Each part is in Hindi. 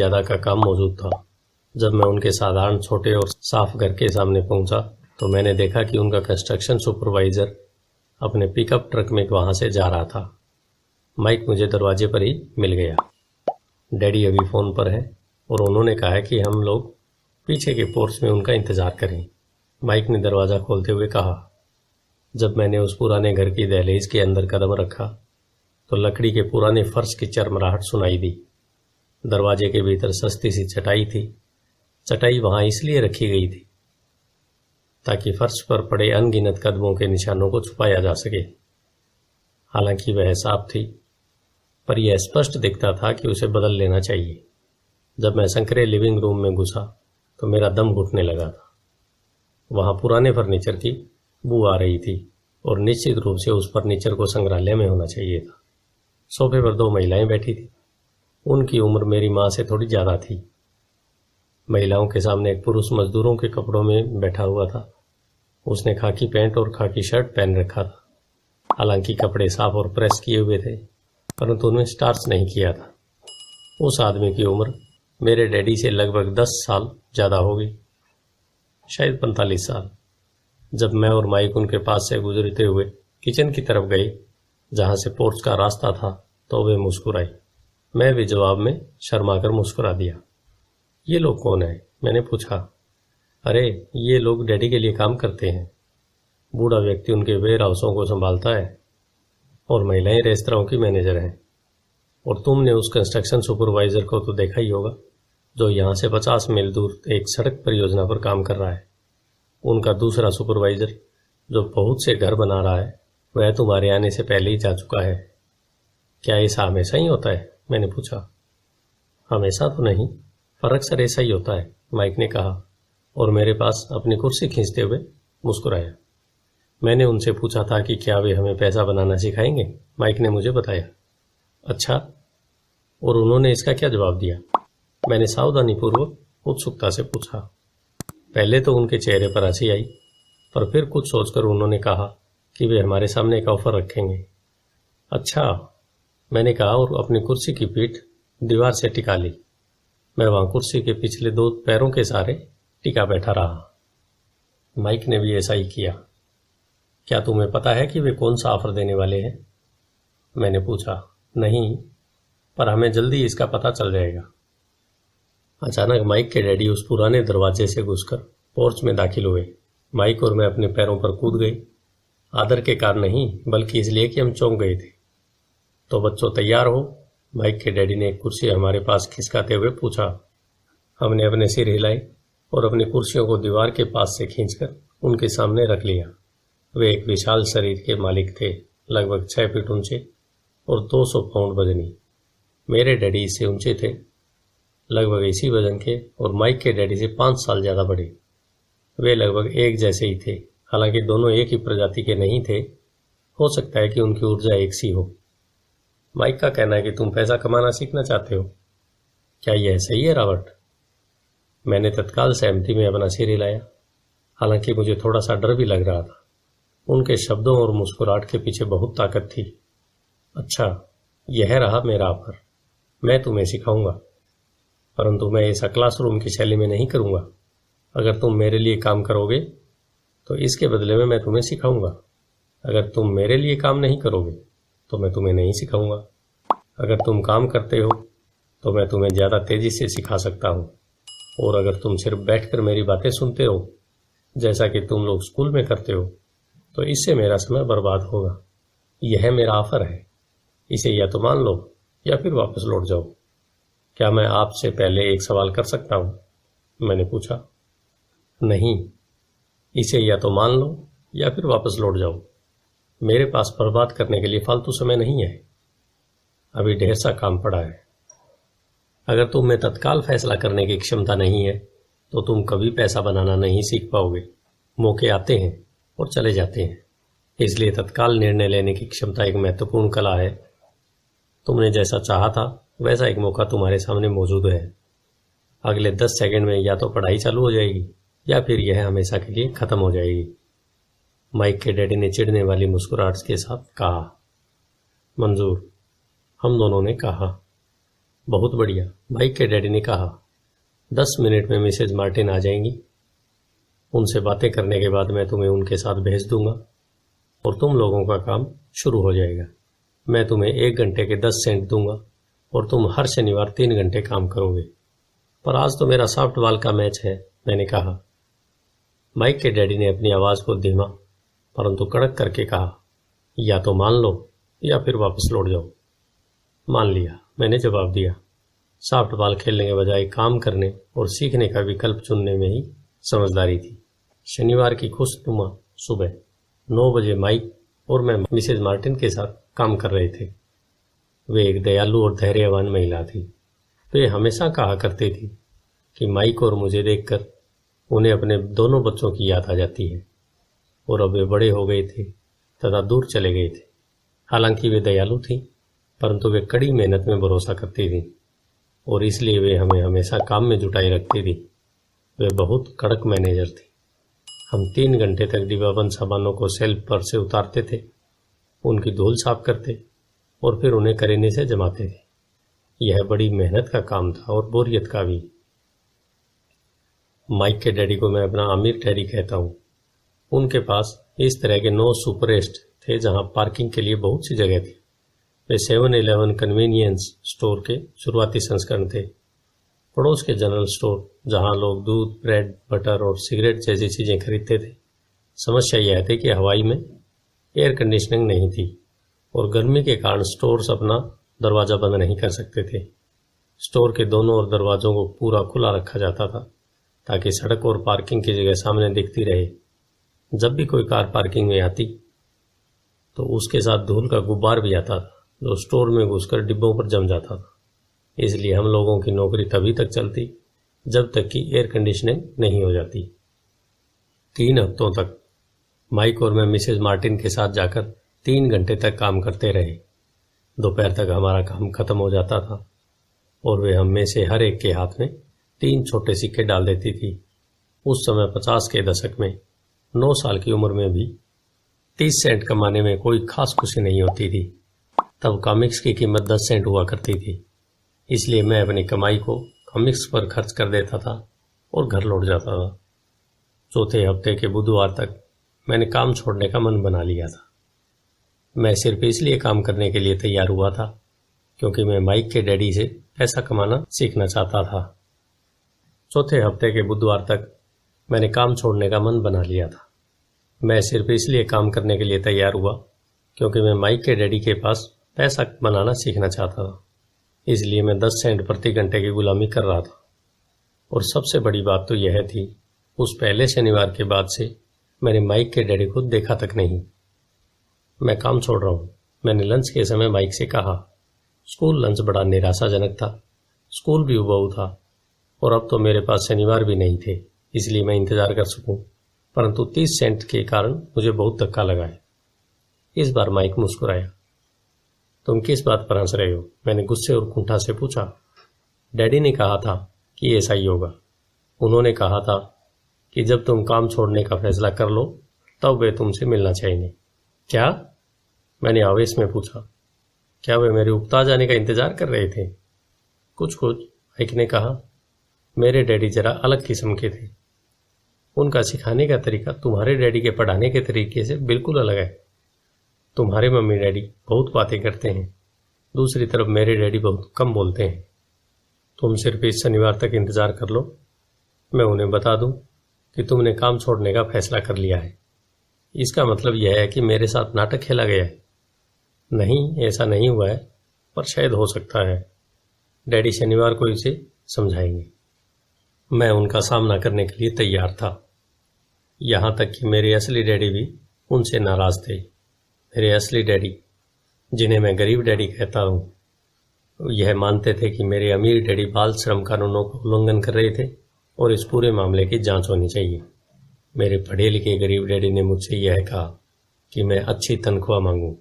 ज़्यादा का काम मौजूद था। जब मैं उनके साधारण छोटे और साफ घर के सामने पहुंचा तो मैंने देखा कि उनका कंस्ट्रक्शन सुपरवाइज़र अपने पिकअप ट्रक में वहां से जा रहा था। माइक मुझे दरवाजे पर ही मिल गया। डैडी अभी फ़ोन पर है और उन्होंने कहा है कि हम लोग पीछे के पोर्च में उनका इंतज़ार करें। माइक ने दरवाज़ा खोलते हुए कहा। जब मैंने उस पुराने घर की दहलीज के अंदर कदम रखा तो लकड़ी के पुराने फर्श की चरमराहट सुनाई दी। दरवाजे के भीतर सस्ती सी चटाई थी। चटाई वहां इसलिए रखी गई थी ताकि फर्श पर पड़े अनगिनत कदमों के निशानों को छुपाया जा सके। हालांकि वह साफ थी, पर यह स्पष्ट दिखता था कि उसे बदल लेना चाहिए। जब मैं संकरे लिविंग रूम में घुसा तो मेरा दम घुटने लगा था। वहां पुराने फर्नीचर की बू आ रही थी और निश्चित रूप से उस फर्नीचर को संग्रहालय में होना चाहिए था। सोफे पर 2 महिलाएं बैठी थी। उनकी उम्र मेरी माँ से थोड़ी ज्यादा थी। महिलाओं के सामने एक पुरुष मजदूरों के कपड़ों में बैठा हुआ था। उसने खाकी पैंट और खाकी शर्ट पहन रखा था। हालांकि कपड़े साफ और प्रेस किए हुए थे, परंतु उन्हें स्टार्च नहीं किया था। उस आदमी की उम्र मेरे डैडी से लगभग 10 साल ज्यादा होगी, शायद 45 साल। जब मैं और माइक उनके पास से गुजरते हुए किचन की तरफ गए जहां से पोर्च का रास्ता था तो वे मुस्कुराई। मैं भी जवाब में शर्माकर मुस्कुरा दिया। ये लोग कौन है? मैंने पूछा। अरे, ये लोग डैडी के लिए काम करते हैं। बूढ़ा व्यक्ति उनके वेयर हाउसों को संभालता है और महिलाएं रेस्तरां की मैनेजर हैं। और तुमने उस कंस्ट्रक्शन सुपरवाइजर को तो देखा ही होगा जो यहां से 50 मील दूर एक सड़क परियोजना पर काम कर रहा है। उनका दूसरा सुपरवाइजर जो बहुत से घर बना रहा है वह तुम्हारे आने से पहले ही जा चुका है। क्या ऐसा हमेशा ही होता है? मैंने पूछा। हमेशा तो नहीं, पर अक्सर ऐसा ही होता है, माइक ने कहा और मेरे पास अपनी कुर्सी खींचते हुए मुस्कुराया। मैंने उनसे पूछा था कि क्या वे हमें पैसा बनाना सिखाएंगे। माइक ने मुझे बताया। अच्छा, और उन्होंने इसका क्या जवाब दिया? मैंने सावधानीपूर्वक उत्सुकता से पूछा। पहले तो उनके चेहरे पर हंसी आई, पर फिर कुछ सोचकर उन्होंने कहा कि वे हमारे सामने एक ऑफर रखेंगे। अच्छा, मैंने कहा और अपनी कुर्सी की पीठ दीवार से टिका ली। मैं वहां कुर्सी के पिछले 2 पैरों के सहारे टिका बैठा रहा। माइक ने भी ऐसा ही किया। क्या तुम्हें पता है कि वे कौन सा ऑफर देने वाले हैं? मैंने पूछा। नहीं, पर हमें जल्दी इसका पता चल जाएगा। अचानक माइक के डैडी उस पुराने दरवाजे से घुसकर पोर्च में दाखिल हुए। माइक और मैं अपने पैरों पर कूद गए। आदर के कारण नहीं, बल्कि इसलिए कि हम चौंक गए थे। तो बच्चों, तैयार हो? माइक के डैडी ने एक कुर्सी हमारे पास खिसकाते हुए पूछा। हमने अपने सिर हिलाए और अपनी कुर्सियों को दीवार के पास से खींचकर उनके सामने रख लिया। वे एक विशाल शरीर के मालिक थे, लगभग 6 फीट ऊंचे और 200 पाउंड वजनी। मेरे डैडी इससे ऊंचे थे, लगभग इसी वजन के, और माइक के डैडी से 5 साल ज्यादा बड़े। वे लगभग एक जैसे ही थे। हालांकि दोनों एक ही प्रजाति के नहीं थे। हो सकता है कि उनकी ऊर्जा एक सी हो। माइक का कहना है कि तुम पैसा कमाना सीखना चाहते हो। क्या यह सही है, रॉबर्ट? मैंने तत्काल सहमति में अपना सिर हिलाया। हालांकि मुझे थोड़ा सा डर भी लग रहा था। उनके शब्दों और मुस्कुराहट के पीछे बहुत ताकत थी। अच्छा, यह रहा मेरा ऑफर। मैं तुम्हें सिखाऊंगा, परंतु मैं ऐसा क्लासरूम की शैली में नहीं करूंगा। अगर तुम मेरे लिए काम करोगे तो इसके बदले में मैं तुम्हें सिखाऊंगा। अगर तुम मेरे लिए काम नहीं करोगे तो मैं तुम्हें नहीं सिखाऊंगा। अगर तुम काम करते हो तो मैं तुम्हें ज्यादा तेजी से सिखा सकता हूं, और अगर तुम सिर्फ बैठकर मेरी बातें सुनते हो जैसा कि तुम लोग स्कूल में करते हो तो इससे मेरा समय बर्बाद होगा। यह मेरा ऑफर है। इसे या तो मान लो या फिर वापस लौट जाओ। क्या मैं आपसे पहले एक सवाल कर सकता हूं? मैंने पूछा। नहीं, इसे या तो मान लो या फिर वापस लौट जाओ। मेरे पास बर्बाद करने के लिए फालतू समय नहीं है। अभी ढेर सा काम पड़ा है। अगर तुम में तत्काल फैसला करने की क्षमता नहीं है तो तुम कभी पैसा बनाना नहीं सीख पाओगे। मौके आते हैं और चले जाते हैं, इसलिए तत्काल निर्णय लेने की क्षमता एक महत्वपूर्ण कला है। तुमने जैसा चाहा था वैसा एक मौका तुम्हारे सामने मौजूद है। अगले 10 सेकंड में या तो पढ़ाई चालू हो जाएगी या फिर यह हमेशा के लिए खत्म हो जाएगी। माइक के डैडी ने चिढ़ने वाली मुस्कुराहट के साथ कहा। मंजूर, हम दोनों ने कहा। बहुत बढ़िया, माइक के डैडी ने कहा। 10 मिनट में मिसेज मार्टिन आ जाएंगी। उनसे बातें करने के बाद मैं तुम्हें उनके साथ भेज दूंगा और तुम लोगों का काम शुरू हो जाएगा। मैं तुम्हें 1 घंटे के 10 सेंट दूंगा और तुम हर शनिवार 3 घंटे काम करोगे। पर आज तो मेरा सॉफ्टबॉल का मैच है, मैंने कहा। माइक के डैडी ने अपनी आवाज को धीमा परंतु कड़क करके कहा, या तो मान लो या फिर वापस लौट जाओ। मान लिया, मैंने जवाब दिया। सॉफ्टबॉल खेलने के बजाय काम करने और सीखने का विकल्प चुनने में ही समझदारी थी। शनिवार की खुशनुमा सुबह 9 बजे माइक और मैं मिसेज मार्टिन के साथ काम कर रहे थे। वे एक दयालु और धैर्यवान महिला थी। वे हमेशा कहा करती थी कि माइक और मुझे देखकर उन्हें अपने दोनों बच्चों की याद आ जाती है और अब वे बड़े हो गए थे तथा दूर चले गए थे। हालांकि वे दयालु थी परंतु वे कड़ी मेहनत में भरोसा करती थी और इसलिए वे हमें हमेशा काम में जुटाई रखती थी। वे बहुत कड़क मैनेजर थी। हम 3 घंटे तक डिब्बाबंद सामानों को शेल्फ पर से उतारते थे, उनकी धूल साफ करते और फिर उन्हें करीने से जमाते थे। यह बड़ी मेहनत का काम था और बोरियत का भी। माइक के डैडी को मैं अपना अमीर डैडी कहता हूँ। उनके पास इस तरह के 9 सुपरेस्ट थे जहां पार्किंग के लिए बहुत सी जगह थी। वे 7-Eleven कन्वीनियंस स्टोर के शुरुआती संस्करण थे। पड़ोस के जनरल स्टोर जहां लोग दूध, ब्रेड, बटर और सिगरेट जैसी चीजें खरीदते थे। समस्या यह थी कि हवाई में एयर कंडीशनिंग नहीं थी और गर्मी के कारण स्टोर्स अपना दरवाजा बंद नहीं कर सकते थे। स्टोर के दोनों ओर दरवाजों को पूरा खुला रखा जाता था ताकि सड़क और पार्किंग की जगह सामने दिखती रहे। जब भी कोई कार पार्किंग में आती तो उसके साथ धूल का गुब्बार भी आता था जो स्टोर में घुसकर डिब्बों पर जम जाता था। इसलिए हम लोगों की नौकरी तभी तक चलती जब तक कि एयर कंडीशनिंग नहीं हो जाती। 3 हफ्तों तक माइक और मैं मिसेज मार्टिन के साथ जाकर 3 घंटे तक काम करते रहे। दोपहर तक हमारा काम खत्म हो जाता था और वे हम में से हर एक के हाथ में 3 छोटे सिक्के डाल देती थी। उस समय 50 के दशक में 9 साल की उम्र में भी 30 सेंट कमाने में कोई खास खुशी नहीं होती थी। तब कॉमिक्स की कीमत 10 सेंट हुआ करती थी, इसलिए मैं अपनी कमाई को कॉमिक्स पर खर्च कर देता था और घर लौट जाता था। चौथे हफ्ते के बुधवार तक मैंने काम छोड़ने का मन बना लिया था। मैं सिर्फ इसलिए काम करने के लिए तैयार हुआ था क्योंकि मैं माइक के डैडी से पैसा कमाना सीखना चाहता था। चौथे हफ्ते के बुधवार तक मैंने काम छोड़ने का मन बना लिया था। मैं सिर्फ इसलिए काम करने के लिए तैयार हुआ क्योंकि मैं माइक के डैडी के पास पैसा बनाना सीखना चाहता था। इसलिए मैं 10 सेंट प्रति घंटे की गुलामी कर रहा था। और सबसे बड़ी बात तो यह थी, उस पहले शनिवार के बाद से मैंने माइक के डैडी को देखा तक नहीं। मैं काम छोड़ रहा हूँ, मैंने लंच के समय माइक से कहा। स्कूल लंच बड़ा निराशाजनक था। स्कूल भी उबाऊ था और अब तो मेरे पास शनिवार भी नहीं थे, इसलिए मैं इंतजार कर सकूं। परंतु 30 सेंट के कारण मुझे बहुत धक्का लगा है। इस बार माइक मुस्कुराया। तुम किस बात पर हंस रहे हो? मैंने गुस्से और कुंठा से पूछा। डैडी ने कहा था कि ऐसा ही होगा। उन्होंने कहा था कि जब तुम काम छोड़ने का फैसला कर लो तब वे तुमसे मिलना चाहेंगे। क्या? मैंने आवेश में पूछा। क्या वे मेरे उकता जाने का इंतजार कर रहे थे? कुछ कुछ, माइक ने कहा। मेरे डैडी जरा अलग किस्म के थे। उनका सिखाने का तरीका तुम्हारे डैडी के पढ़ाने के तरीके से बिल्कुल अलग है। तुम्हारे मम्मी डैडी बहुत बातें करते हैं, दूसरी तरफ मेरे डैडी बहुत कम बोलते हैं। तुम सिर्फ इस शनिवार तक इंतजार कर लो, मैं उन्हें बता दूं कि तुमने काम छोड़ने का फैसला कर लिया है। इसका मतलब यह है कि मेरे साथ नाटक खेला गया है। नहीं, ऐसा नहीं हुआ है, पर शायद हो सकता है। डैडी शनिवार को इसे समझाएंगे। मैं उनका सामना करने के लिए तैयार था। यहां तक कि मेरे असली डैडी भी उनसे नाराज थे। मेरे असली डैडी, जिन्हें मैं गरीब डैडी कहता हूं, यह मानते थे कि मेरे अमीर डैडी बाल श्रम कानूनों का उल्लंघन कर रहे थे और इस पूरे मामले की जांच होनी चाहिए। मेरे पढ़े लिखे गरीब डैडी ने मुझसे यह कहा कि मैं अच्छी तनख्वाह मांगूं,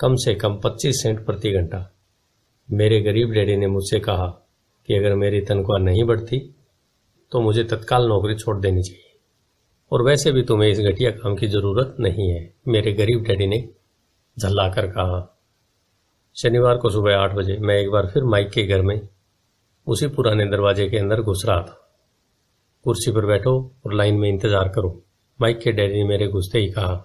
कम से कम 25 सेंट प्रति घंटा। मेरे गरीब डैडी ने मुझसे कहा कि अगर मेरी तनख्वाह नहीं बढ़ती तो मुझे तत्काल नौकरी छोड़ देनी चाहिए, और वैसे भी तुम्हें इस घटिया काम की जरूरत नहीं है, मेरे गरीब डैडी ने झल्लाकर कहा। शनिवार को सुबह 8 बजे मैं एक बार फिर माइक के घर में उसी पुराने दरवाजे के अंदर घुस रहा था। कुर्सी पर बैठो और लाइन में इंतजार करो, माइक के डैडी ने मेरे घुसते ही कहा।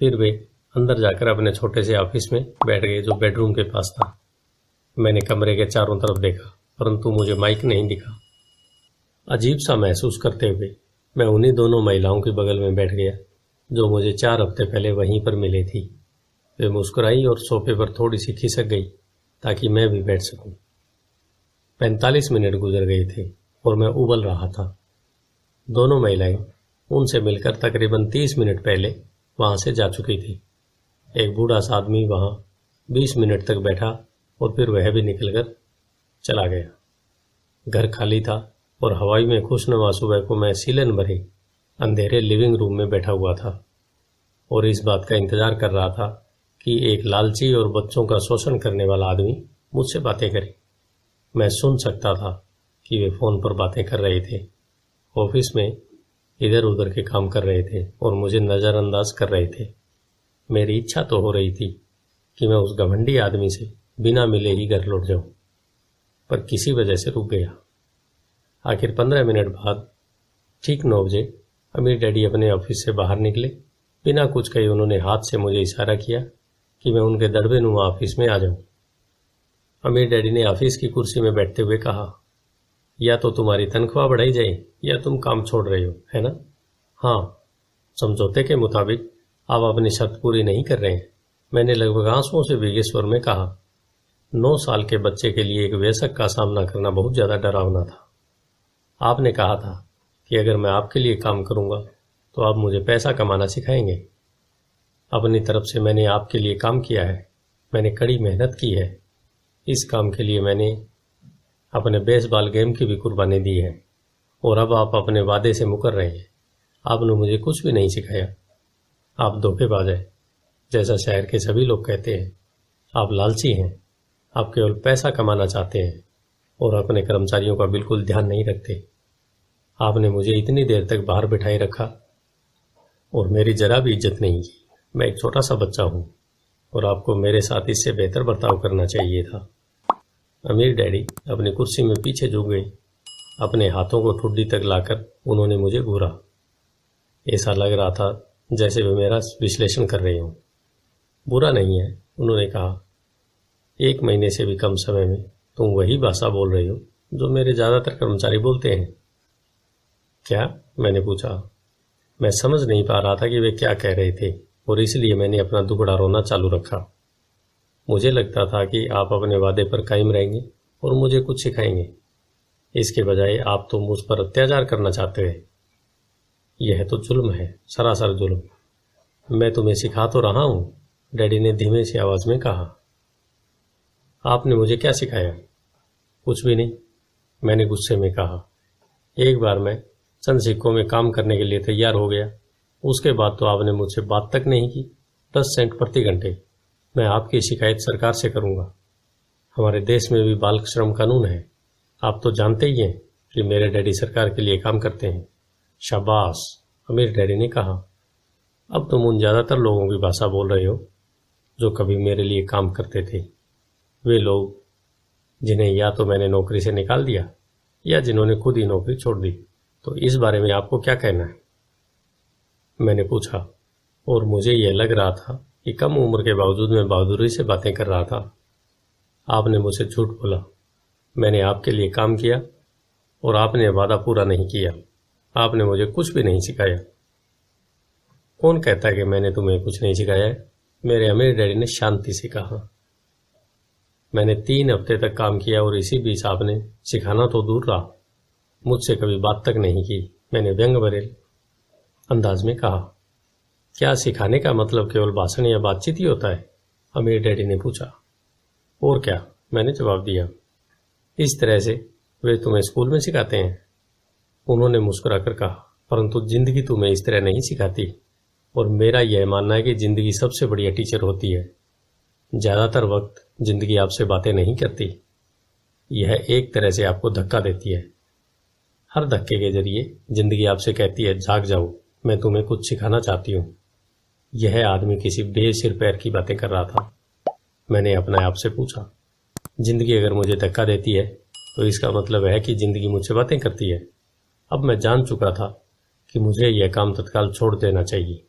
फिर वे अंदर जाकर अपने छोटे से ऑफिस में बैठ गए जो बेडरूम के पास था। मैंने कमरे के चारों तरफ देखा, परंतु मुझे माइक नहीं दिखा। अजीब सा महसूस करते हुए मैं उन्हीं दोनों महिलाओं के बगल में बैठ गया जो मुझे 4 हफ्ते पहले वहीं पर मिली थी। वे मुस्कुराई और सोफे पर थोड़ी सी खिसक गई ताकि मैं भी बैठ सकूं। 45 मिनट गुजर गए थे और मैं उबल रहा था। दोनों महिलाएं उनसे मिलकर तकरीबन 30 मिनट पहले वहां से जा चुकी थी। एक बूढ़ा सा आदमी वहां 20 मिनट तक बैठा और फिर वह भी निकलकर चला गया। घर खाली था और हवाई में खुशनुमा सुबह को मैं सीलन भरे अंधेरे लिविंग रूम में बैठा हुआ था और इस बात का इंतजार कर रहा था कि एक लालची और बच्चों का शोषण करने वाला आदमी मुझसे बातें करे। मैं सुन सकता था कि वे फोन पर बातें कर रहे थे, ऑफिस में इधर उधर के काम कर रहे थे और मुझे नज़रअंदाज कर रहे थे। मेरी इच्छा तो हो रही थी कि मैं उस घमंडी आदमी से बिना मिले ही घर लौट जाऊं, पर किसी वजह से रुक गया। आखिर 15 मिनट बाद ठीक 9 बजे अमीर डैडी अपने ऑफिस से बाहर निकले। बिना कुछ कहे उन्होंने हाथ से मुझे इशारा किया कि मैं उनके दड़बेनुमा ऑफिस में आ जाऊं। अमीर डैडी ने ऑफिस की कुर्सी में बैठते हुए कहा, या तो तुम्हारी तनख्वाह बढ़ाई जाए या तुम काम छोड़ रहे हो, है ना? हाँ, समझौते के मुताबिक आप अपनी शर्त पूरी नहीं कर रहे हैं, मैंने लगभग आंसुओं से भीगे स्वर में कहा। 9 साल के बच्चे के लिए एक वयस्क का सामना करना बहुत ज्यादा डरावना था। आपने कहा था कि अगर मैं आपके लिए काम करूंगा तो आप मुझे पैसा कमाना सिखाएंगे। अपनी तरफ से मैंने आपके लिए काम किया है, मैंने कड़ी मेहनत की है। इस काम के लिए मैंने अपने बेसबॉल गेम की भी कुर्बानी दी है और अब आप अपने वादे से मुकर रहे हैं। आपने मुझे कुछ भी नहीं सिखाया। आप धोखेबाज हैं, जैसा शहर के सभी लोग कहते हैं। आप लालची हैं, आप केवल पैसा कमाना चाहते हैं और अपने कर्मचारियों का बिल्कुल ध्यान नहीं रखते। आपने मुझे इतनी देर तक बाहर बिठाए रखा और मेरी जरा भी इज्जत नहीं की। मैं एक छोटा सा बच्चा हूं और आपको मेरे साथ इससे बेहतर बर्ताव करना चाहिए था। अमीर डैडी अपनी कुर्सी में पीछे झुक गए। अपने हाथों को ठुड्डी तक लाकर उन्होंने मुझे घूरा। ऐसा लग रहा था जैसे वे मेरा विश्लेषण कर रहे हों। बुरा नहीं है, उन्होंने कहा। 1 महीने से भी कम समय में तुम वही भाषा बोल रहे हो जो मेरे ज्यादातर कर्मचारी बोलते हैं। क्या? मैंने पूछा। मैं समझ नहीं पा रहा था कि वे क्या कह रहे थे और इसलिए मैंने अपना दुखड़ा रोना चालू रखा। मुझे लगता था कि आप अपने वादे पर कायम रहेंगे और मुझे कुछ सिखाएंगे। इसके बजाय आप तो मुझ पर अत्याचार करना चाहते हैं। यह तो जुल्म है, सरासर जुल्म। मैं तुम्हें सिखा तो रहा हूं, डैडी ने धीमे सी आवाज में कहा। आपने मुझे क्या सिखाया? कुछ भी नहीं, मैंने गुस्से में कहा। एक बार मैं चंद सिक्कों में काम करने के लिए तैयार हो गया, उसके बाद तो आपने मुझसे बात तक नहीं की। 10 सेंट प्रति घंटे। मैं आपकी शिकायत सरकार से करूंगा। हमारे देश में भी बाल श्रम कानून है। आप तो जानते ही हैं कि मेरे डैडी सरकार के लिए काम करते हैं। शाबाश, अमीर डैडी ने कहा। अब तुम उन ज्यादातर लोगों की भाषा बोल रहे हो जो कभी मेरे लिए काम करते थे। वे लोग जिन्हें या तो मैंने नौकरी से निकाल दिया या जिन्होंने खुद ही नौकरी छोड़ दी। तो इस बारे में आपको क्या कहना है? मैंने पूछा और मुझे यह लग रहा था कि कम उम्र के बावजूद मैं बहादुरी से बातें कर रहा था। आपने मुझसे झूठ बोला। मैंने आपके लिए काम किया और आपने वादा पूरा नहीं किया। आपने मुझे कुछ भी नहीं सिखाया। कौन कहता है कि मैंने तुम्हें कुछ नहीं सिखाया है? मेरे अमीर डैडी ने शांति से कहा। मैंने 3 हफ्ते तक काम किया और इसी बीच आपने सिखाना तो दूर रहा, मुझसे कभी बात तक नहीं की। मैंने व्यंग भरे अंदाज में कहा। क्या सिखाने का मतलब केवल भाषण या बातचीत ही होता है? अमीर डैडी ने पूछा। और क्या, मैंने जवाब दिया। इस तरह से वे तुम्हें स्कूल में सिखाते हैं? उन्होंने मुस्कुराकर कहा, परंतु जिंदगी तुम्हें इस तरह नहीं सिखाती और मेरा यह मानना है कि जिंदगी सबसे बढ़िया टीचर होती है। ज्यादातर वक्त जिंदगी आपसे बातें नहीं करती, यह एक तरह से आपको धक्का देती है। हर धक्के के जरिए जिंदगी आपसे कहती है, जाग जाओ, मैं तुम्हें कुछ सिखाना चाहती हूँ। यह आदमी किसी बेसिर पैर की बातें कर रहा था। मैंने अपने आप से पूछा, जिंदगी अगर मुझे धक्का देती है तो इसका मतलब है कि जिंदगी मुझसे बातें करती है। अब मैं जान चुका था कि मुझे यह काम तत्काल छोड़ देना चाहिए।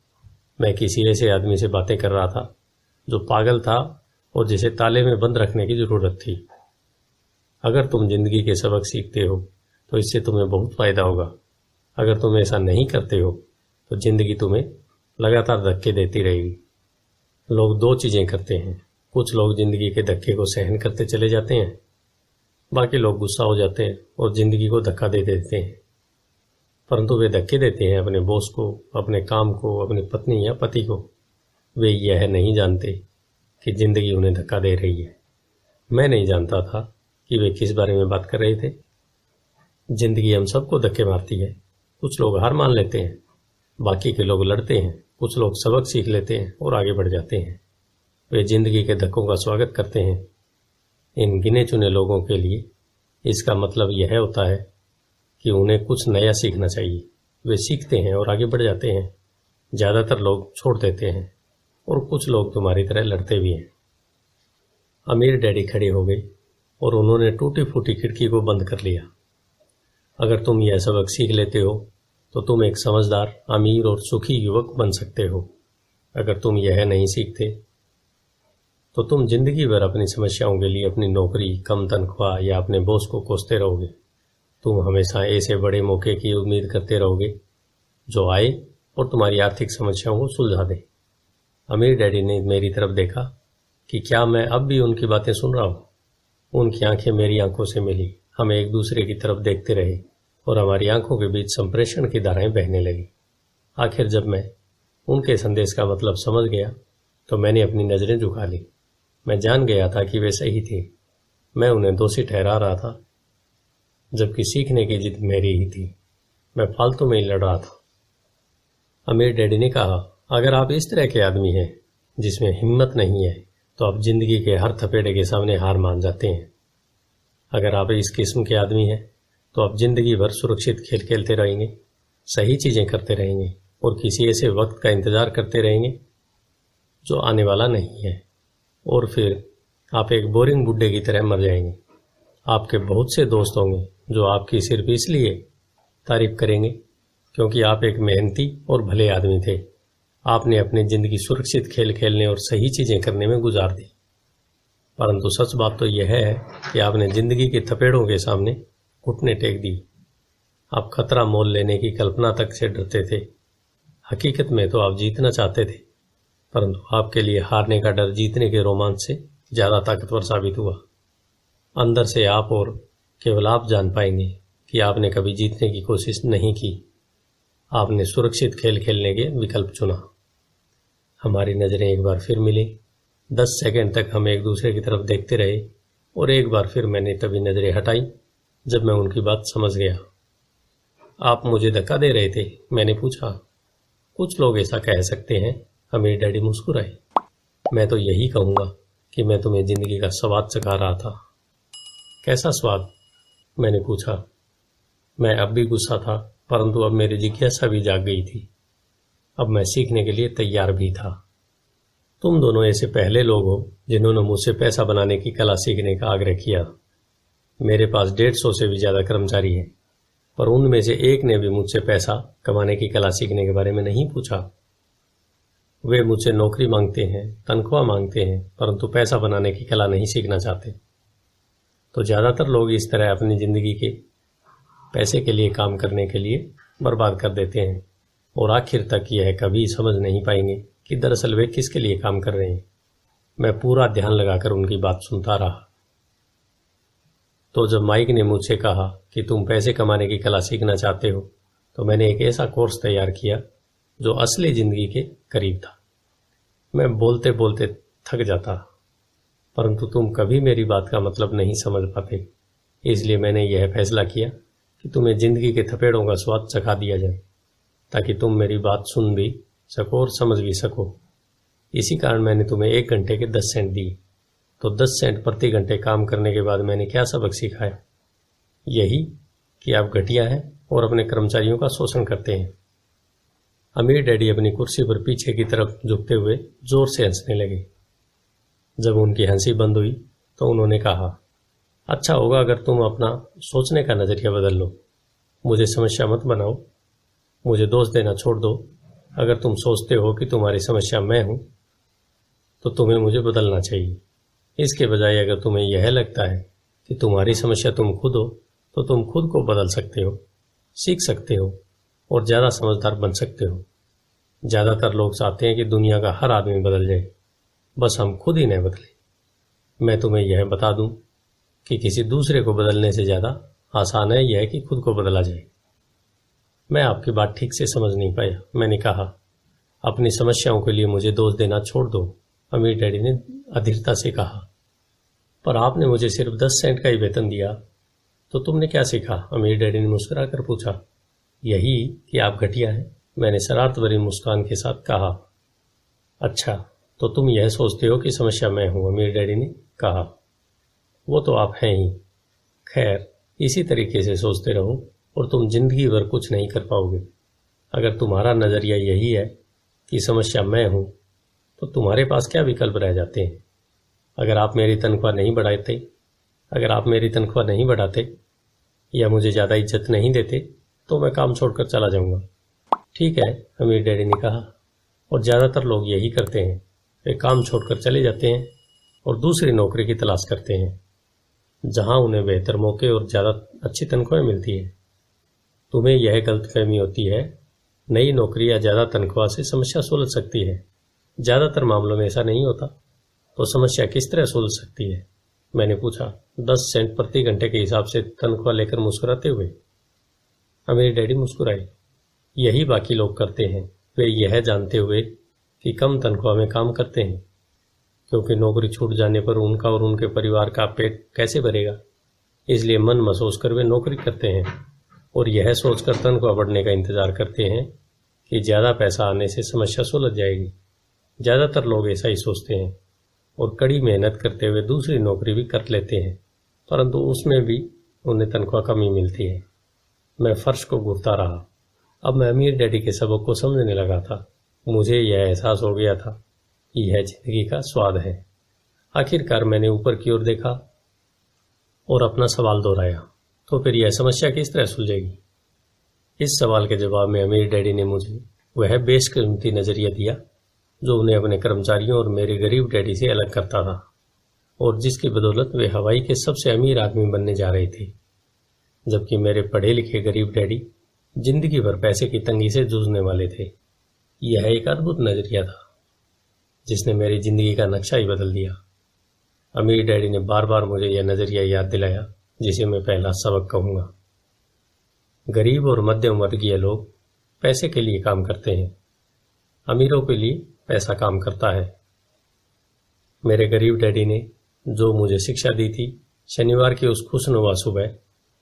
मैं किसी ऐसे आदमी से बातें कर रहा था जो पागल था और जिसे ताले में बंद रखने की जरूरत थी। अगर तुम जिंदगी के सबक सीखते हो तो इससे तुम्हें बहुत फायदा होगा। अगर तुम ऐसा नहीं करते हो तो जिंदगी तुम्हें लगातार धक्के देती रहेगी। लोग दो चीजें करते हैं, कुछ लोग जिंदगी के धक्के को सहन करते चले जाते हैं, बाकी लोग गुस्सा हो जाते हैं और जिंदगी को धक्का दे देते हैं। परंतु वे धक्के देते हैं अपने बॉस को, अपने काम को, अपनी पत्नी या पति को। वे यह नहीं जानते कि जिंदगी उन्हें धक्का दे रही है। मैं नहीं जानता था कि वे किस बारे में बात कर रहे थे। जिंदगी हम सबको धक्के मारती है। कुछ लोग हार मान लेते हैं, बाकी के लोग लड़ते हैं, कुछ लोग सबक सीख लेते हैं और आगे बढ़ जाते हैं। वे जिंदगी के धक्कों का स्वागत करते हैं। इन गिने चुने लोगों के लिए इसका मतलब यह होता है कि उन्हें कुछ नया सीखना चाहिए। वे सीखते हैं और आगे बढ़ जाते हैं। ज़्यादातर लोग छोड़ देते हैं और कुछ लोग तुम्हारी तरह लड़ते भी हैं। अमीर डैडी खड़े हो गए और उन्होंने टूटी फूटी खिड़की को बंद कर लिया। अगर तुम यह सबक सीख लेते हो तो तुम एक समझदार, अमीर और सुखी युवक बन सकते हो। अगर तुम यह नहीं सीखते तो तुम जिंदगी भर अपनी समस्याओं के लिए अपनी नौकरी, कम तनख्वाह या अपने बॉस को कोसते रहोगे। तुम हमेशा ऐसे बड़े मौके की उम्मीद करते रहोगे जो आए और तुम्हारी आर्थिक समस्याओं को सुलझा दे। अमीर डैडी ने मेरी तरफ देखा कि क्या मैं अब भी उनकी बातें सुन रहा हूँ। उनकी आंखें मेरी आंखों से मिली। हम एक दूसरे की तरफ देखते रहे और हमारी आंखों के बीच संप्रेषण की धाराएं बहने लगी। आखिर जब मैं उनके संदेश का मतलब समझ गया तो मैंने अपनी नजरें झुका ली। मैं जान गया था कि वे सही थे। मैं उन्हें दोषी ठहरा रहा था, जबकि सीखने की जिद मेरी ही थी। मैं फालतू में ही लड़ रहा था। अमीर डैडी ने कहा, अगर आप इस तरह के आदमी हैं जिसमें हिम्मत नहीं है तो आप जिंदगी के हर थपेड़े के सामने हार मान जाते हैं। अगर आप इस किस्म के आदमी हैं तो आप जिंदगी भर सुरक्षित खेल खेलते रहेंगे, सही चीजें करते रहेंगे और किसी ऐसे वक्त का इंतजार करते रहेंगे जो आने वाला नहीं है, और फिर आप एक बोरिंग बुड्ढे की तरह मर जाएंगे। आपके बहुत से दोस्त होंगे जो आपकी सिर्फ इसलिए तारीफ करेंगे क्योंकि आप एक मेहनती और भले आदमी थे। आपने अपनी जिंदगी सुरक्षित खेल खेलने और सही चीजें करने में गुजार दी। परंतु सच बात तो यह है कि आपने जिंदगी के थपेड़ों के सामने घुटने टेक दी। आप खतरा मोल लेने की कल्पना तक से डरते थे। हकीकत में तो आप जीतना चाहते थे, परंतु आपके लिए हारने का डर जीतने के रोमांच से ज्यादा ताकतवर साबित हुआ। अंदर से आप और केवल आप जान पाएंगे कि आपने कभी जीतने की कोशिश नहीं की। आपने सुरक्षित खेल खेलने के विकल्प चुना। हमारी नजरें एक बार फिर मिली। 10 सेकंड तक हम एक दूसरे की तरफ देखते रहे और एक बार फिर मैंने तभी नजरें हटाई जब मैं उनकी बात समझ गया। आप मुझे धक्का दे रहे थे? मैंने पूछा। कुछ लोग ऐसा कह सकते हैं, अमीर डैडी मुस्कुराए। मैं तो यही कहूंगा कि मैं तुम्हें जिंदगी का स्वाद चखा रहा था। कैसा स्वाद? मैंने पूछा। मैं अब भी गुस्सा था, परंतु अब मेरी जिज्ञासा भी जाग गई थी। अब मैं सीखने के लिए तैयार भी था। तुम दोनों ऐसे पहले लोग हो जिन्होंने मुझसे पैसा बनाने की कला सीखने का आग्रह किया। मेरे पास 150 से भी ज्यादा कर्मचारी हैं, पर उनमें से एक ने भी मुझसे पैसा कमाने की कला सीखने के बारे में नहीं पूछा। वे मुझसे नौकरी मांगते हैं, तनख्वाह मांगते हैं, परंतु पैसा बनाने की कला नहीं सीखना चाहते। तो ज्यादातर लोग इस तरह अपनी जिंदगी के पैसे के लिए काम करने के लिए बर्बाद कर देते हैं और आखिर तक यह कभी समझ नहीं पाएंगे कि दरअसल वे किसके लिए काम कर रहे हैं। मैं पूरा ध्यान लगाकर उनकी बात सुनता रहा। तो जब माइक ने मुझसे कहा कि तुम पैसे कमाने की कला सीखना चाहते हो, तो मैंने एक ऐसा कोर्स तैयार किया जो असली जिंदगी के करीब था। मैं बोलते बोलते थक जाता, परंतु तुम कभी मेरी बात का मतलब नहीं समझ पाते। इसलिए मैंने यह फैसला किया कि तुम्हें जिंदगी के थपेड़ों का स्वाद चखा दिया जाए, ताकि तुम मेरी बात सुन भी सको और समझ भी सको। इसी कारण मैंने तुम्हें 1 घंटे के 10 सेंट दिए। तो 10 सेंट प्रति घंटे काम करने के बाद मैंने क्या सबक सीखा है? यही कि आप घटिया हैं और अपने कर्मचारियों का शोषण करते हैं। अमीर डैडी अपनी कुर्सी पर पीछे की तरफ झुकते हुए जोर से हंसने लगे। जब उनकी हंसी बंद हुई तो उन्होंने कहा, अच्छा होगा अगर तुम अपना सोचने का नजरिया बदल लो। मुझे समस्या मत बनाओ, मुझे दोष देना छोड़ दो। अगर तुम सोचते हो कि तुम्हारी समस्या मैं हूं तो तुम्हें मुझे बदलना चाहिए। इसके बजाय अगर तुम्हें यह लगता है कि तुम्हारी समस्या तुम खुद हो तो तुम खुद को बदल सकते हो, सीख सकते हो और ज्यादा समझदार बन सकते हो। ज्यादातर लोग चाहते हैं कि दुनिया का हर आदमी बदल जाए, बस हम खुद ही नहीं बदले। मैं तुम्हें यह बता दूं कि किसी दूसरे को बदलने से ज्यादा आसान है यह कि खुद को बदला जाए। मैं आपकी बात ठीक से समझ नहीं पाया। मैंने कहा, अपनी समस्याओं के लिए मुझे दोष देना छोड़ दो, अमीर डैडी ने अधीरता से कहा। पर आपने मुझे सिर्फ 10 सेंट का ही वेतन दिया, तो तुमने क्या सीखा? अमीर डैडी ने मुस्कुरा कर पूछा। यही कि आप घटिया हैं, मैंने शरारत भरी मुस्कान के साथ कहा। अच्छा, तो तुम यह सोचते हो कि समस्या मैं हूं? अमीर डैडी ने कहा। वो तो आप हैं ही। खैर, इसी तरीके से सोचते रहो और तुम जिंदगी भर कुछ नहीं कर पाओगे। अगर तुम्हारा नजरिया यही है कि समस्या मैं हूं तो तुम्हारे पास क्या विकल्प रह जाते हैं? अगर आप मेरी तनख्वाह नहीं बढ़ाते या मुझे ज्यादा इज्जत नहीं देते तो मैं काम छोड़कर चला जाऊंगा। ठीक है, अमीर डैडी ने कहा, और ज्यादातर लोग यही करते हैं। वे काम छोड़कर चले जाते हैं और दूसरी नौकरी की तलाश करते हैं जहां उन्हें बेहतर मौके और ज्यादा अच्छी तनख्वाह मिलती है। तुम्हें यह गलतफहमी होती है नई नौकरी या ज्यादा तनख्वाह से समस्या सुलझ सकती है। ज्यादातर मामलों में ऐसा नहीं होता। तो समस्या किस तरह सुलझ सकती है? मैंने पूछा, 10 सेंट प्रति घंटे के हिसाब से तनख्वाह लेकर मुस्कुराते हुए। अमीर डैडी मुस्कुराए। यही बाकी लोग करते हैं। वे यह जानते हुए कि कम तनख्वाह में काम करते हैं क्योंकि नौकरी छूट जाने पर उनका और उनके परिवार का पेट कैसे भरेगा, इसलिए मन महसूस कर वे नौकरी करते हैं और यह सोचकर तनख्वाह बढ़ने का इंतजार करते हैं कि ज्यादा पैसा आने से समस्या सुलझ जाएगी। ज्यादातर लोग ऐसा ही सोचते हैं और कड़ी मेहनत करते हुए दूसरी नौकरी भी कर लेते हैं, परंतु उसमें भी उन्हें तनख्वाह कम ही मिलती है। मैं फर्श को घूरता रहा। अब मैं अमीर डैडी के सबक को समझने लगा था। मुझे यह एहसास हो गया था कि यह जिंदगी का स्वाद है। आखिरकार मैंने ऊपर की ओर देखा और अपना सवाल दोहराया, तो फिर यह समस्या किस तरह सुलझेगी? इस सवाल के जवाब में अमीर डैडी ने मुझे वह बेशकीमती नजरिया दिया जो उन्हें अपने कर्मचारियों और मेरे गरीब डैडी से अलग करता था और जिसकी बदौलत वे हवाई के सबसे अमीर आदमी बनने जा रहे थे, जबकि मेरे पढ़े लिखे गरीब डैडी जिंदगी भर पैसे की तंगी से जूझने वाले थे। यह एक अद्भुत नजरिया था जिसने मेरी जिंदगी का नक्शा ही बदल दिया। अमीर डैडी ने बार बार मुझे यह नजरिया याद दिलाया जिसे मैं पहला सबक कहूंगा। गरीब और मध्यम वर्गीय लोग पैसे के लिए काम करते हैं, अमीरों के लिए पैसा काम करता है। मेरे गरीब डैडी ने जो मुझे शिक्षा दी थी, शनिवार की उस खुशनुमा सुबह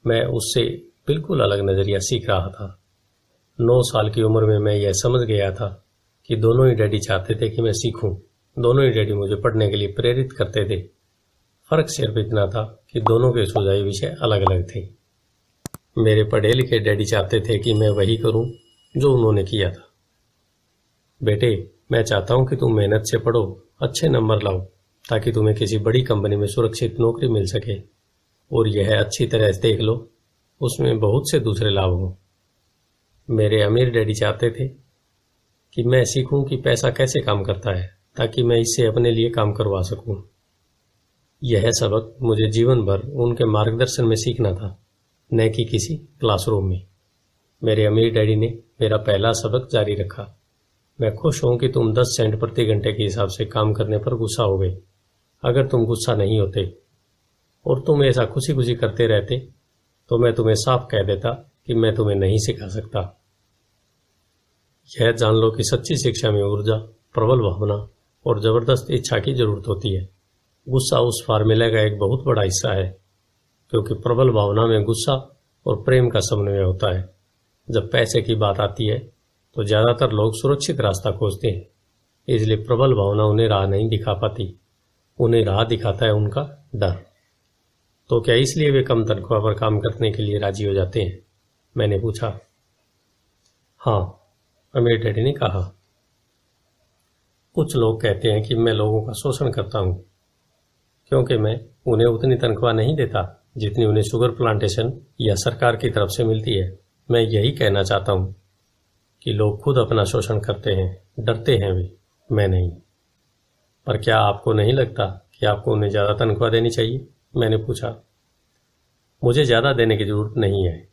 मैं उससे बिल्कुल अलग नजरिया सीख रहा था। 9 साल की उम्र में मैं यह समझ गया था कि दोनों ही डैडी चाहते थे कि मैं सीखूं। दोनों ही डैडी मुझे पढ़ने के लिए प्रेरित करते थे। फर्क सिर्फ इतना था कि दोनों के सुझाए विषय अलग अलग थे। मेरे पढ़े लिखे डैडी चाहते थे कि मैं वही करूं जो उन्होंने किया था। बेटे, मैं चाहता हूं कि तुम मेहनत से पढ़ो, अच्छे नंबर लाओ, ताकि तुम्हें किसी बड़ी कंपनी में सुरक्षित नौकरी मिल सके। और यह अच्छी तरह से देख लो, उसमें बहुत से दूसरे लाभ हों। मेरे अमीर डैडी चाहते थे कि मैं सीखूं कि पैसा कैसे काम करता है, ताकि मैं इससे अपने लिए काम करवा सकूं। यह सबक मुझे जीवन भर उनके मार्गदर्शन में सीखना था, न कि किसी क्लासरूम में। मेरे अमीर डैडी ने मेरा पहला सबक जारी रखा। मैं खुश हूं कि तुम 10 सेंट प्रति घंटे के हिसाब से काम करने पर गुस्सा हो गए। अगर तुम गुस्सा नहीं होते और तुम ऐसा खुशी खुशी करते रहते तो मैं तुम्हें साफ कह देता कि मैं तुम्हें नहीं सिखा सकता। यह जान लो कि सच्ची शिक्षा में ऊर्जा, प्रबल भावना और जबरदस्त इच्छा की जरूरत होती है। गुस्सा उस फार्मूले का एक बहुत बड़ा हिस्सा है, क्योंकि प्रबल भावना में गुस्सा और प्रेम का समन्वय होता है। जब पैसे की बात आती है तो ज्यादातर लोग सुरक्षित रास्ता खोजते हैं, इसलिए प्रबल भावना उन्हें राह नहीं दिखा पाती। उन्हें राह दिखाता है उनका डर। तो क्या इसलिए वे कम तनख्वाह पर काम करने के लिए राजी हो जाते हैं? मैंने पूछा। हाँ, अमीर डैडी ने कहा। कुछ लोग कहते हैं कि मैं लोगों का शोषण करता हूं क्योंकि मैं उन्हें उतनी तनख्वाह नहीं देता जितनी उन्हें शुगर प्लांटेशन या सरकार की तरफ से मिलती है। मैं यही कहना चाहता हूँ कि लोग खुद अपना शोषण करते हैं, डरते हैं भी, मैं नहीं। पर क्या आपको नहीं लगता कि आपको उन्हें ज़्यादा तनख्वाह देनी चाहिए? मैंने पूछा। मुझे ज़्यादा देने की जरूरत नहीं है,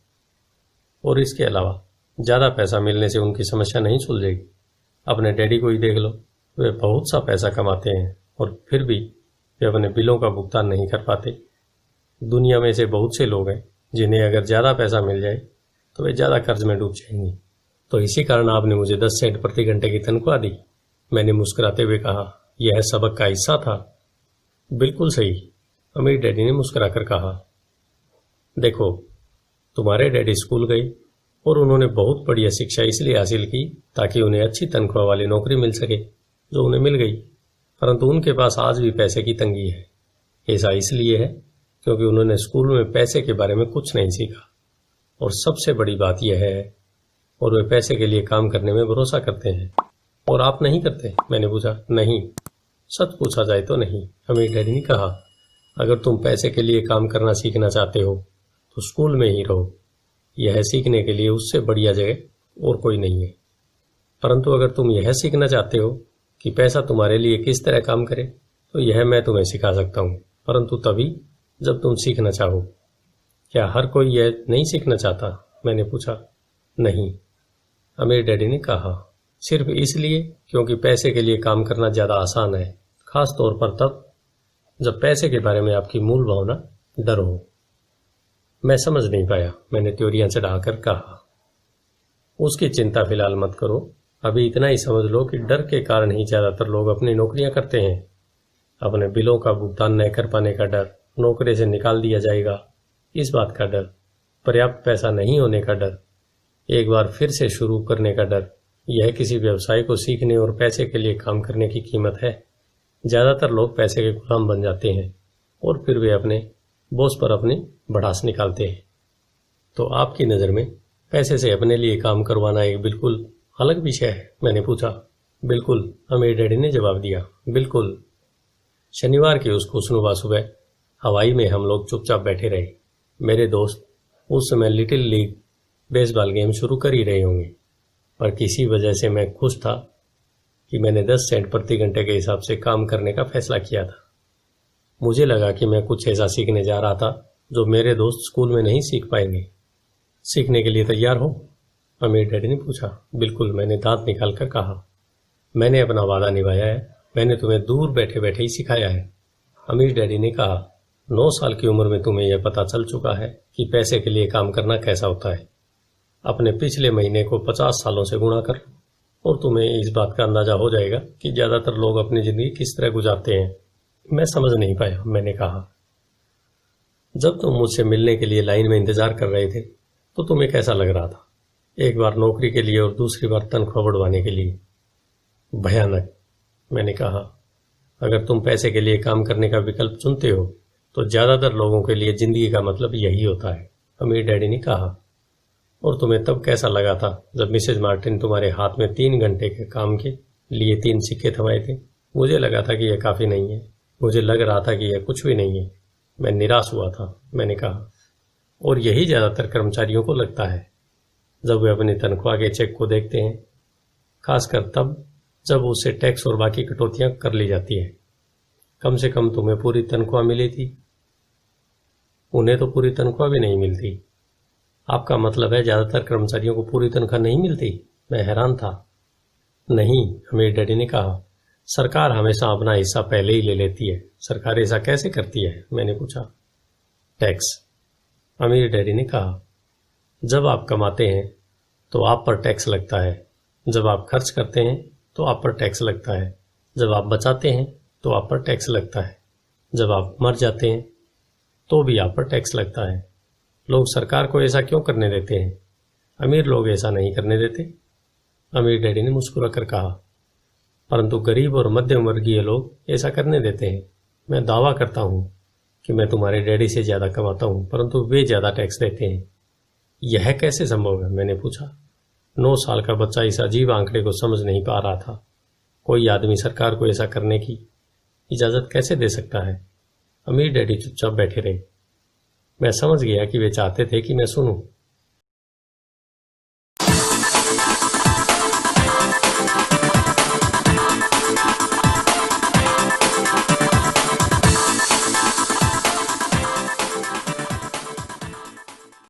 और इसके अलावा ज़्यादा पैसा मिलने से उनकी समस्या नहीं सुलझेगी। अपने डैडी को ही देख लो, वे बहुत सा पैसा कमाते हैं और फिर भी वे अपने बिलों का भुगतान नहीं कर पाते। दुनिया में से बहुत से लोग हैं जिन्हें अगर ज़्यादा पैसा मिल जाए तो वे ज़्यादा कर्ज में डूब जाएंगे। तो इसी कारण आपने मुझे 10 सेंट प्रति घंटे की तनख्वाह दी। मैंने मुस्कुराते हुए कहा, यह सबक का हिस्सा था। बिल्कुल सही, अमीर डैडी ने मुस्कुराकर कहा। देखो, तुम्हारे डैडी स्कूल गए और उन्होंने बहुत बढ़िया शिक्षा इसलिए हासिल की ताकि उन्हें अच्छी तनख्वाह वाली नौकरी मिल सके, जो उन्हें मिल गई। परंतु उनके पास आज भी पैसे की तंगी है। ऐसा इसलिए है क्योंकि उन्होंने स्कूल में पैसे के बारे में कुछ नहीं सीखा, और सबसे बड़ी बात यह है, और वे पैसे के लिए काम करने में भरोसा करते हैं। और आप नहीं करते? मैंने पूछा। नहीं, सच पूछा जाए तो नहीं, अमीर डैडी ने कहा। अगर तुम पैसे के लिए काम करना सीखना चाहते हो तो स्कूल में ही रहो। यह सीखने के लिए उससे बढ़िया जगह और कोई नहीं है। परंतु अगर तुम यह सीखना चाहते हो कि पैसा तुम्हारे लिए किस तरह काम करे, तो यह मैं तुम्हें सिखा सकता हूँ, परंतु तभी जब तुम सीखना चाहो। क्या हर कोई यह नहीं सीखना चाहता? मैंने पूछा। नहीं, अमीर डैडी ने कहा। सिर्फ इसलिए क्योंकि पैसे के लिए काम करना ज़्यादा आसान है, खास तौर पर तब जब पैसे के बारे में आपकी मूल भावना डर हो। मैं समझ नहीं पाया, मैंने त्योरियां चढ़ाकर कहा। उसकी चिंता फिलहाल मत करो, अभी इतना ही समझ लो कि डर के कारण ही ज़्यादातर लोग अपनी नौकरियां करते हैं। अपने बिलों का भुगतान न कर पाने का डर, नौकरी से निकाल दिया जाएगा इस बात का डर, पर्याप्त पैसा नहीं होने का डर, एक बार फिर से शुरू करने का डर। यह किसी व्यवसाय को सीखने और पैसे के लिए काम करने की कीमत है। ज़्यादातर लोग पैसे के गुलाम बन जाते हैं और फिर वे अपने बॉस पर अपनी भड़ास निकालते हैं। तो आपकी नज़र में पैसे से अपने लिए काम करवाना एक बिल्कुल अलग विषय है? मैंने पूछा। बिल्कुल, अमीर डैडी ने जवाब दिया। बिल्कुल। शनिवार की उस खुशनुमा सुबह हवाई में हम लोग चुपचाप बैठे रहे। मेरे दोस्त उस समय लिटिल लीग बेसबॉल गेम शुरू कर ही रहे होंगे, पर किसी वजह से मैं खुश था कि मैंने 10 सेंट प्रति घंटे के हिसाब से काम करने का फैसला किया था। मुझे लगा कि मैं कुछ ऐसा सीखने जा रहा था जो मेरे दोस्त स्कूल में नहीं सीख पाएंगे। सीखने के लिए तैयार हो? अमीर डैडी ने पूछा। बिल्कुल, मैंने दांत निकाल कर कहा। मैंने अपना वादा निभाया है, मैंने तुम्हें दूर बैठे बैठे ही सिखाया है। अमीर डैडी ने कहा। 9 साल की उम्र में तुम्हें यह पता चल चुका है कि पैसे के लिए काम करना कैसा होता है। अपने पिछले महीने को 50 सालों से गुणा कर और तुम्हें इस बात का अंदाजा हो जाएगा कि ज़्यादातर लोग अपनी ज़िंदगी किस तरह गुजारते हैं। मैं समझ नहीं पाया, मैंने कहा। जब तुम मुझसे मिलने के लिए लाइन में इंतजार कर रहे थे तो तुम्हें कैसा लग रहा था? एक बार नौकरी के लिए और दूसरी बार तनख्वाह बढ़वाने के लिए। भयानक, मैंने कहा। अगर तुम पैसे के लिए काम करने का विकल्प चुनते हो तो ज़्यादातर लोगों के लिए ज़िंदगी का मतलब यही होता है, अमीर डैडी ने कहा। और तुम्हें तब कैसा लगा था जब मिसेज मार्टिन तुम्हारे हाथ में 3 घंटे के काम के लिए 3 सिक्के थमाए थे? मुझे लगा था कि यह काफ़ी नहीं है, मुझे लग रहा था कि यह कुछ भी नहीं है। मैं निराश हुआ था, मैंने कहा। और यही ज़्यादातर कर्मचारियों को लगता है जब वे अपनी तनख्वाह के चेक को देखते हैं, खासकर तब जब उससे टैक्स और बाकी कटौतियां कर ली जाती है। कम से कम तुम्हें पूरी तनख्वाह मिली थी, उन्हें तो पूरी तनख्वाह भी नहीं मिलती। आपका मतलब है ज़्यादातर कर्मचारियों को पूरी तनख्वाह नहीं मिलती? मैं हैरान था। नहीं, अमीर डैडी ने कहा। सरकार हमेशा अपना हिस्सा पहले ही ले लेती है। सरकार ऐसा कैसे करती है? मैंने पूछा। टैक्स, अमीर डैडी ने कहा। जब आप कमाते हैं तो आप पर टैक्स लगता है, जब आप खर्च करते हैं तो आप पर टैक्स लगता है, जब आप बचाते हैं तो आप पर टैक्स लगता है, जब आप मर जाते हैं तो भी आप पर टैक्स लगता है। लोग सरकार को ऐसा क्यों करने देते हैं? अमीर लोग ऐसा नहीं करने देते, अमीर डैडी ने मुस्कुरा कर कहा। परंतु गरीब और मध्यम वर्गीय लोग ऐसा करने देते हैं। मैं दावा करता हूँ कि मैं तुम्हारे डैडी से ज़्यादा कमाता हूँ, परंतु वे ज़्यादा टैक्स देते हैं। यह कैसे संभव है? मैंने पूछा। 9 साल का बच्चा इस अजीब आंकड़े को समझ नहीं पा रहा था। कोई आदमी सरकार को ऐसा करने की इजाज़त कैसे दे सकता है? अमीर डैडी चुपचाप बैठे रहे। मैं समझ गया कि वे चाहते थे कि मैं सुनूं,